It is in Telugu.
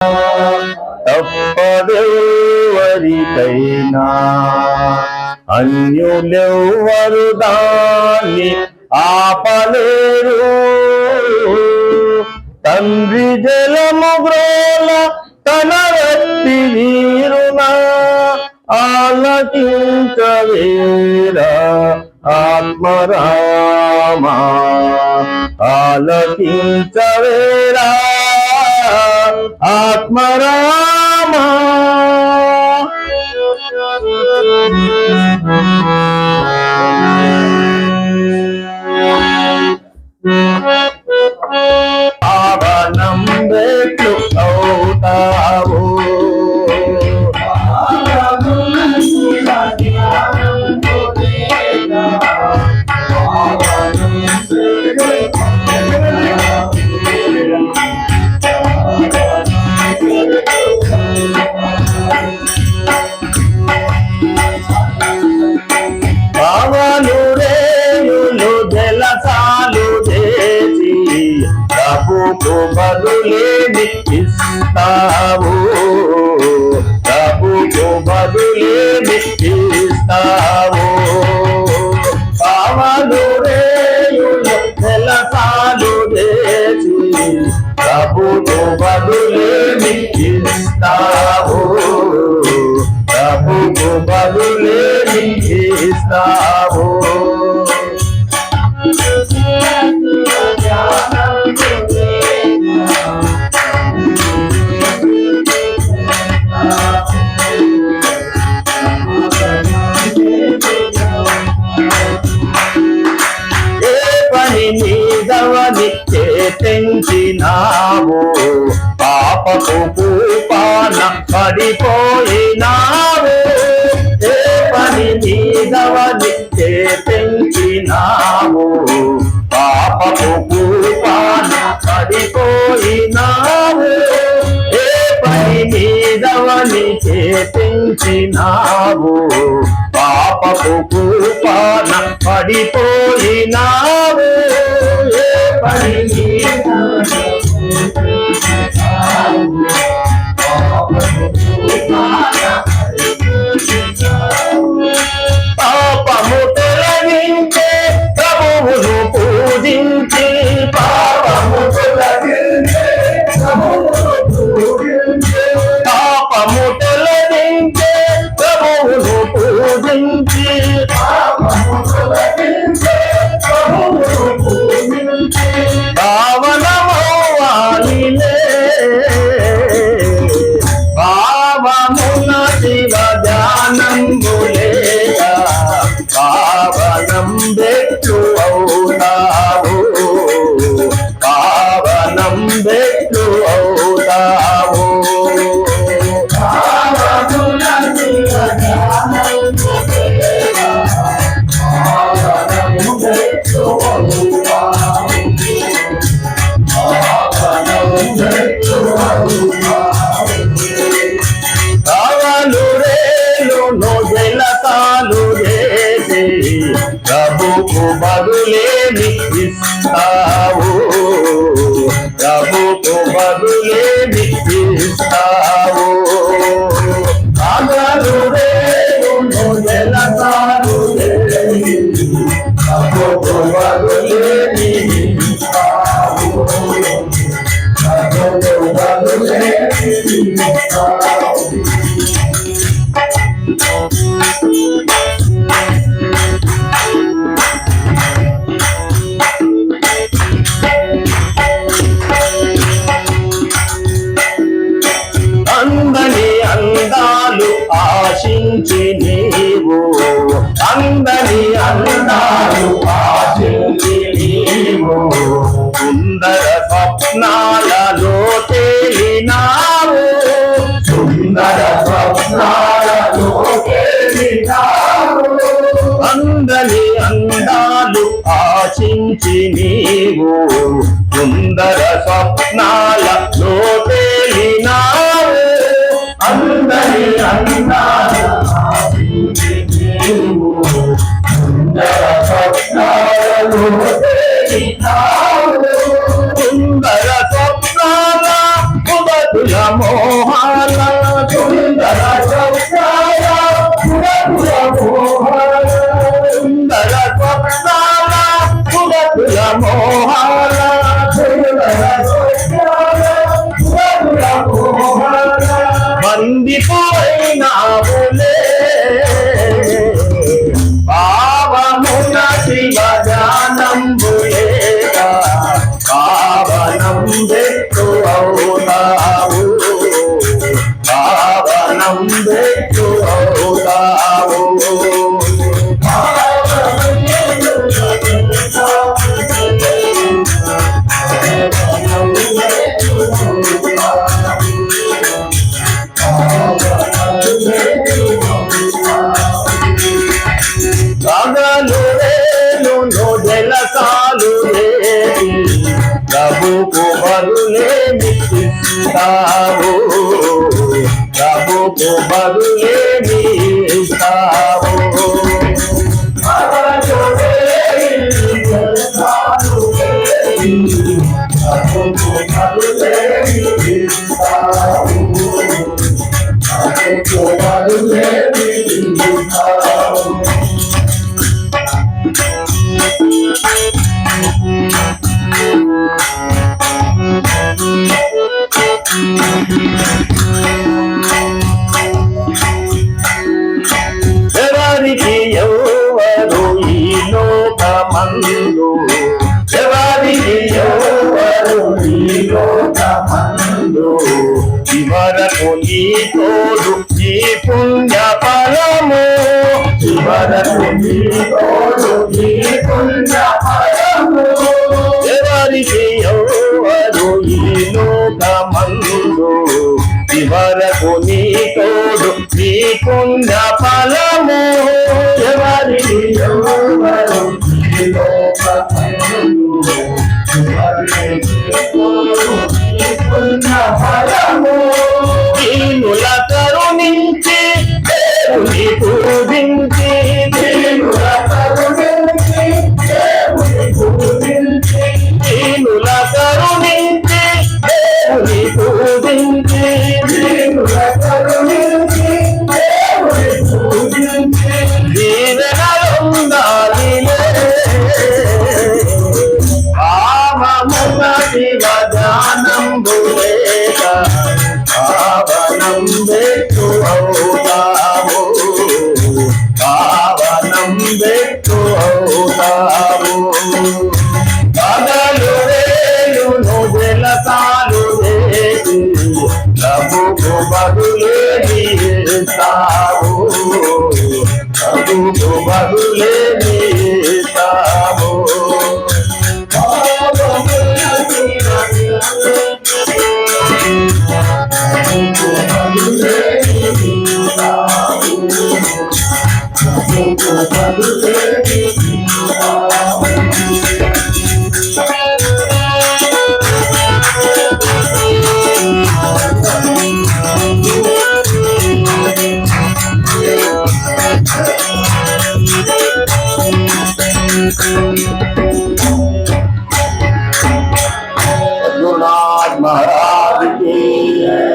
తప్పదెవరికైనా అన్యులెవ్వరు దాన్ని ఆపలేరు. తండ్రి జలము గ్రోల తన వ్యక్తి వీరున ఆలకించవేరా ఆత్మరామా, ఆలకించవేరా ఆత్మరామా. పావనం వెట్లు అవుతావు, ప్రభుకు బదులేమి ఇస్తావు, ప్రభుకు బదులేమి ఇస్తావు. పావలు రేయులు నెలసాలు చేసి ప్రభుకు బదులేమి ఇస్తావు, ప్రభుకు బదులేమి ఇస్తావు. పెంచినావు పాపపు కూపాన పడిపోయినావు, ఏ పని నీదవని పెంచినావు పాపపు కూపాన పడిపోయినావు, ఏ పని నీదవని పెంచినావు పాపపు కూపాన పడిపోయినావు. పాపము తొలగించే ప్రభువును పూజించి, పాపము తొలగించే ప్రభువును పూజించి, పాపము తొలగించే ప్రభువును పూజించి, పాపము తొలగించే ప్రభువును పూజించి పావనమవ్వాలిలే. పావమున శివ ధ్యానంబులేగా పావనం బెట్లు అవుతావు, పావనం బెట్లు అవుతావు. పావమున శివ ధ్యానంబులేగా పావనం బెట్లు అవుతావు, పావనం బెట్లు అవుతావు. కావలు రేలు నొజెలతాలు చేసి ప్రభుకు బదులేమి ఇస్తావు, ప్రభుకు బదులేమి ఇస్తావు. కావలు రేలు నొజెలతాలు చేసి ప్రభుకు బదులేమి ఇస్తావు, ప్రభుకు బదులేమి ఇస్తావు. అందని అందాలు ఆశించి నీవు, అందని అందాలు ఆశించి నీవు సుందర స్వప్నాలలో తేలినావు, సుందర స్వప్నాలలో తేలినావు. అందని అందాలు ఆశించి నీవు సుందర స్వప్నాలలో తేలినావు, అందని అందాలు ఆశించి నీవు సుందర స్వప్నాలలో తేలినావు. సుందర స్వప్నాల ముదతుల పొందిపోయినావులే పావమున శివ ధ్యానంబులేక పావనం పెట్టు అవుతావు పావనం పెట్టు అవుతావు పగలు రేలును జలసాలు రేగి ప్రభుకు బదులేమి ఇస్తావు ప్రభుకు బదులేమి ఇస్తావు పగలు రేలును జలసాలు రేగి ప్రభుకు బదులేమి ఇస్తావు ప్రభుకు బదులేమి ఇస్తావు ఎవరికి ఎవరు ఈ లోకమందు ఎవరికి ఎవరు ఈ లోకమందు చివరకు నీ తోడు నీ పుణ్య ఫలము చివరకు నీ తోడు నీ పుణ్య ఫలము ఎవరికి ఎవరు ఈ లోకమందు చివరకు నీ తోడు నీ పుణ్య ఫలము ఎవరికి ఎవరు ఈ లోకమందు చివరికి తోడు నీ పుణ్య ఫలము దీనుల కరుణించి దేవుని పూజించి దీనుల కరుణించి దేవుని పూజించి దీనుల కరుణించి దేవుని పూజించి దీనుల కరుణించి దేవుని పూజించి దీవెనలుండాలిలే పావమున శివ ధ్యానంబులేక పావనం పెట్టు అవుతావు పావనం పెట్టు అవుతావు పగలు రేలును జలసాలు రేగి ప్రభుకు బదులేమి ఇస్తావు ప్రభుకు బదులేమి ఇస్తావు Thank you.